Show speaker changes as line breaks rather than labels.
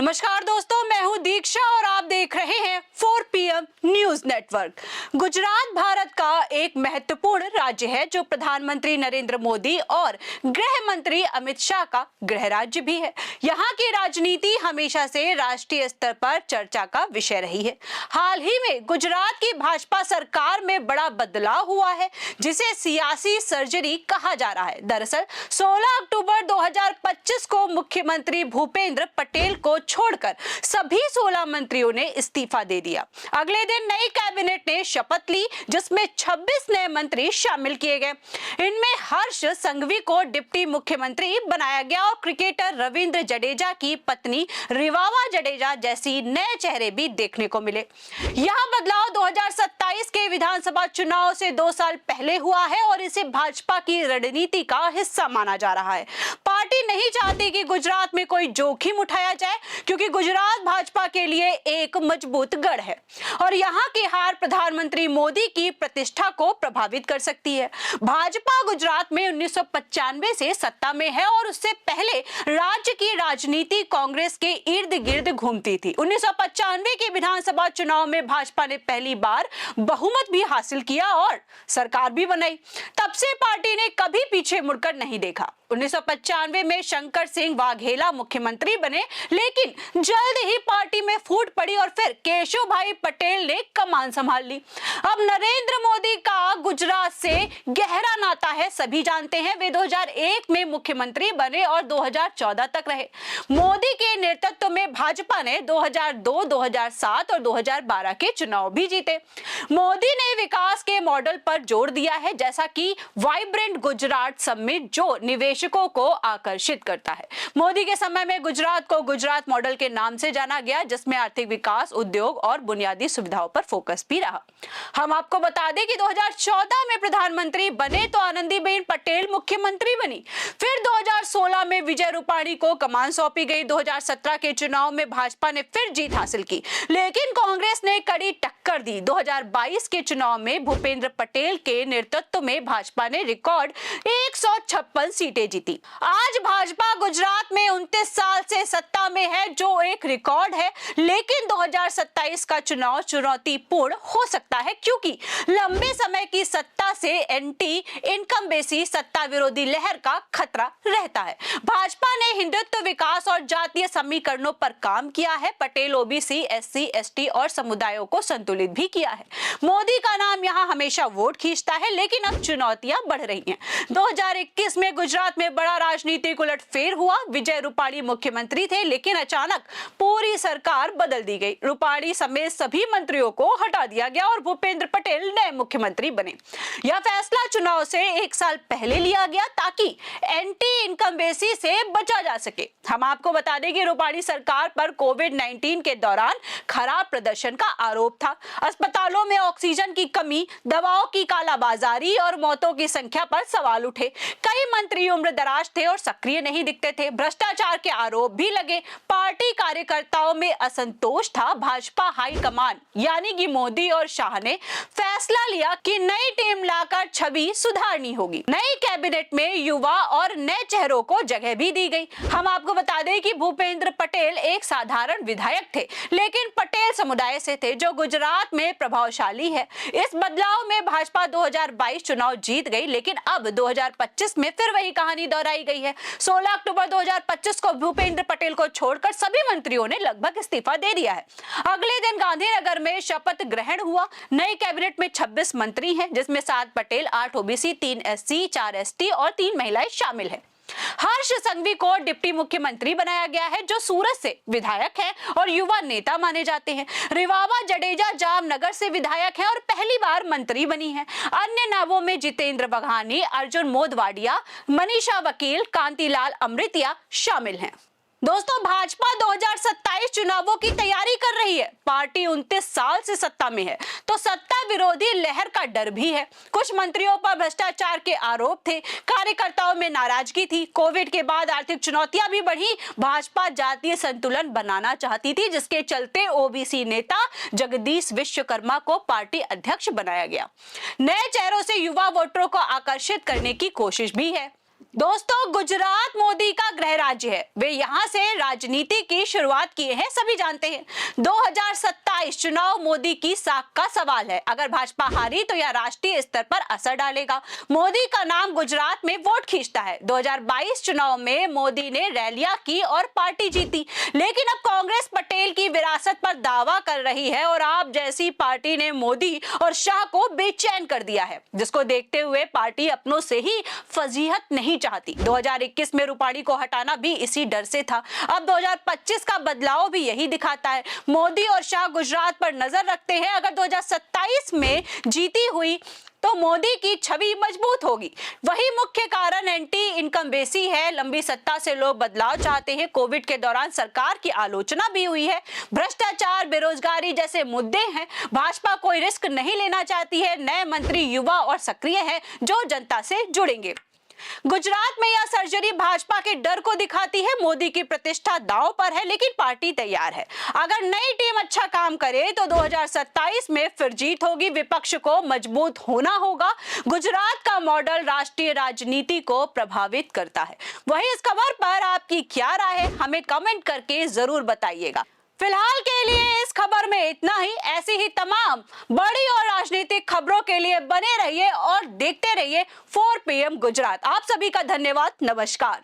नमस्कार दोस्तों, मैं हूं दीक्षा और आप देख रहे हैं 4 PM news network. Gujarat Bharat का एक महत्वपूर्ण राज्य है जो प्रधानमंत्री नरेंद्र मोदी और गृह मंत्री अमित शाह का गृह राज्य भी है। यहाँ की राजनीति हमेशा से राष्ट्रीय स्तर पर चर्चा का विषय रही है। हाल ही में गुजरात की भाजपा सरकार में बड़ा बदलाव हुआ है जिसे सियासी सर्जरी कहा जा रहा है। दरअसल 16 अक्टूबर 2025 को मुख्यमंत्री भूपेंद्र पटेल को छोड़कर सभी 16 मंत्रियों ने इस्तीफा दे दिया। अगले दिन नई कैबिनेट ने शपथ ली जिसमें 26 नए मंत्री शामिल किए गए। इनमें हर्ष संघवी को डिप्टी मुख्यमंत्री बनाया गया और क्रिकेटर रविंद्र जडेजा की पत्नी रिवावा जडेजा जैसी नए चेहरे भी देखने को मिले। यह बदलाव 2027 के विधानसभा चुनाव से 2 साल पहले हुआ है और इसे भाजपा की रणनीति का हिस्सा माना जा रहा है। पार्टी नहीं चाहती कि गुजरात में कोई जोखिम उठाया जाए क्योंकि गुजरात भाजपा के लिए एक मजबूत गढ़ है और यहाँ की हार प्रधानमंत्री मोदी की प्रतिष्ठा को प्रभावित कर सकती है। भाजपा गुजरात में 1995 से सत्ता में है और उससे पहले राज्य की राजनीति कांग्रेस के इर्द गिर्द घूमती थी। 1995 के विधानसभा चुनाव में भाजपा ने पहली बार बहुमत भी हासिल किया और सरकार भी बनाई। तब से पार्टी ने कभी पीछे मुड़कर नहीं देखा। 1995 में शंकर सिंह वाघेला मुख्यमंत्री बने, लेकिन जल्द ही पार्टी में फूट पड़ी और फिर केशव भाई पटेल ने कमान संभाल ली। अब नरेंद्र मोदी का गुजरात से गहरा नाता है, सभी जानते हैं। वे 2001 में मुख्यमंत्री बने और 2014 तक रहे। मोदी के नेतृत्व में भाजपा ने 2002, 2007 और 2012 के चुनाव भी जीते। मोदी ने विकास के मॉडल पर जोर दिया है, जैसा कि वाइब्रेंट गुजरात समिट जो निवेशकों को आकर्षित करता है। मोदी के समय में गुजरात को गुजरात मॉडल के नाम से जाना गया, जिसमें आर्थिक विकास, उद्योग और बुनियादी सुविधाओं पर फोकस भी रहा। हम आपको बता दें कि 2014 में प्रधानमंत्री बने तो आनंदीबेन पटेल मुख्यमंत्री बनी। फिर 2016 में विजय रूपाणी को कमान सौंपी गई। 2017 के चुनाव में भाजपा ने फिर जीत हासिल की, लेकिन कांग्रेस ने कड़ी टक्कर दी। 2022 के चुनाव में भूपेंद्र पटेल के नेतृत्व में भाजपा ने रिकॉर्ड 156 सीटें जीती। आज भाजपा गुजरात में 29 साल से सत्ता में है, जो एक रिकॉर्ड है, लेकिन 2027 का चुनाव चुनौतीपूर्ण हो सकता है क्योंकि लंबे समय की सत्ता से एंटी इनकम्बेंसी सत्ता विरोधी लहर का खतरा रहता है। भाजपा ने हिंदुत्व, विकास और जातीय समीकरणों पर काम किया है। पटेल, ओबीसी, एससी, एसटी और समुदायों को संतुलित भी किया है। मोदी का नाम यहाँ हमेशा वोट खींचता है, लेकिन अब चुनौतियां बढ़ रही हैं। 2021 में गुजरात में बड़ा राजनीतिक उलटफेर हुआ। विजय रूपाणी मुख्यमंत्री थे, लेकिन अचानक पूरी सरकार बदल दी गई। रूपाणी समेत सभी मंत्रियों को हटा दिया गया और भूपेंद्र पटेल नए मुख्यमंत्री बने। यह फैसला चुनाव से 1 साल पहले लिया गया ताकि एंटी इनकम्बेंसी से बचा जा सके। हम आपको बता दें कि रूपाणी सरकार पर कोविड-19 के दौरान खराब प्रदर्शन का आरोप था। अस्पतालों में ऑक्सीजन की कमी, दवाओं की कालाबाजारी और मौतों की संख्या पर सवाल उठे। कई मंत्री उम्रदराज थे और सक्रिय नहीं दिखते थे। भ्रष्टाचार के आरोप भी लगे। पार्टी कार्यकर्ताओं में असंतोष था। भाजपा हाईकमान यानी कि मोदी और शाह ने फैसला लिया कि नई टीम लाकर छवि सुधारनी होगी। नई कैबिनेट में युवा और नए चेहरों को जगह भी दी गई। हम आपको बता दें कि भूपेंद्र पटेल एक साधारण विधायक थे, लेकिन पटेल समुदाय से थे जो गुजरात में प्रभावशाली है। इस बदलाव में भाजपा 2022 चुनाव जीत गई, लेकिन अब 2025 में फिर वही कहानी दोहराई गई है। 16 अक्टूबर 2025 को भूपेंद्र पटेल को छोड़कर सभी मंत्रियों ने लगभग इस्तीफा दे दिया है। अगले दिन गांधीनगर में शपथ ग्रहण हुआ। नई कैबिनेट में 26 मंत्री हैं, जिसमें 7 पटेल, 8 ओबीसी, 3 एससी, 4 एसटी और 3 महिलाएं शामिल हैं। हर्ष संघवी को डिप्टी मुख्यमंत्री बनाया गया है, जो सूरत से विधायक हैं और युवा नेता माने जाते हैं। रिवावा जडेजा जामनगर से विधायक हैं और पहली बार मंत्री बनी हैं। अन्य नामों में जितेंद्र बघानी, अर्जुन मोदवाडिया, मनीषा वकील, कांतिलाल अमृतिया शामिल हैं। दोस्तों, भाजपा 2027 चुनावों की तैयारी कर रही है। पार्टी 29 साल से सत्ता में है, तो सत्ता विरोधी लहर का डर भी है। कुछ मंत्रियों पर भ्रष्टाचार के आरोप थे, कार्यकर्ताओं में नाराजगी थी। कोविड के बाद आर्थिक चुनौतियां भी बढ़ी। भाजपा जातीय संतुलन बनाना चाहती थी, जिसके चलते ओबीसी नेता जगदीश विश्वकर्मा को पार्टी अध्यक्ष बनाया गया। नए चेहरों से युवा वोटरों को आकर्षित करने की कोशिश भी है। दोस्तों, गुजरात मोदी का गृह राज्य है। वे यहां से राजनीति की शुरुआत किए हैं, सभी जानते हैं। 2027 चुनाव मोदी की साख का सवाल है। अगर भाजपा हारी तो यह राष्ट्रीय स्तर पर असर डालेगा। मोदी का नाम गुजरात में वोट खींचता है। 2022 चुनाव में मोदी ने रैलियां की और पार्टी जीती, लेकिन अब कांग्रेस पटेल की विरासत पर दावा कर रही है और आप जैसी पार्टी ने मोदी और शाह को बेचैन कर दिया है, जिसको देखते हुए पार्टी अपनों से ही फजीहत नहीं चाहती। 2021 में रूपाणी को हटाना भी इसी डर से था। अब 2025 का बदलाव भी यही दिखाता है। मोदी और शाह गुजरात पर नजर रखते हैं। अगर 2027 में जीती हुई तो मोदी की छवि मजबूत होगी। वही मुख्य कारण एंटी इनकम्बेंसी है। लंबी सत्ता से लोग बदलाव चाहते हैं। कोविड के दौरान सरकार की आलोचना भी हुई है। भ्रष्टाचार, बेरोजगारी जैसे मुद्दे हैं। भाजपा कोई रिस्क नहीं लेना चाहती है। नए मंत्री युवा और सक्रिय हैं जो जनता से जुड़ेंगे। गुजरात में यह सर्जरी भाजपा के डर को दिखाती है। मोदी की प्रतिष्ठा दांव पर है, लेकिन पार्टी तैयार है। अगर नई टीम अच्छा काम करे तो 2027 में फिर जीत होगी। विपक्ष को मजबूत होना होगा। गुजरात का मॉडल राष्ट्रीय राजनीति को प्रभावित करता है। वहीं इस खबर पर आपकी क्या राय है, हमें कमेंट करके जरूर बताइएगा। फिलहाल के लिए इस खबर में इतना ही। ऐसी ही तमाम बड़ी और राजनीतिक खबरों के लिए बने रहिए और देखते रहिए 4 PM गुजरात। आप सभी का धन्यवाद। नमस्कार।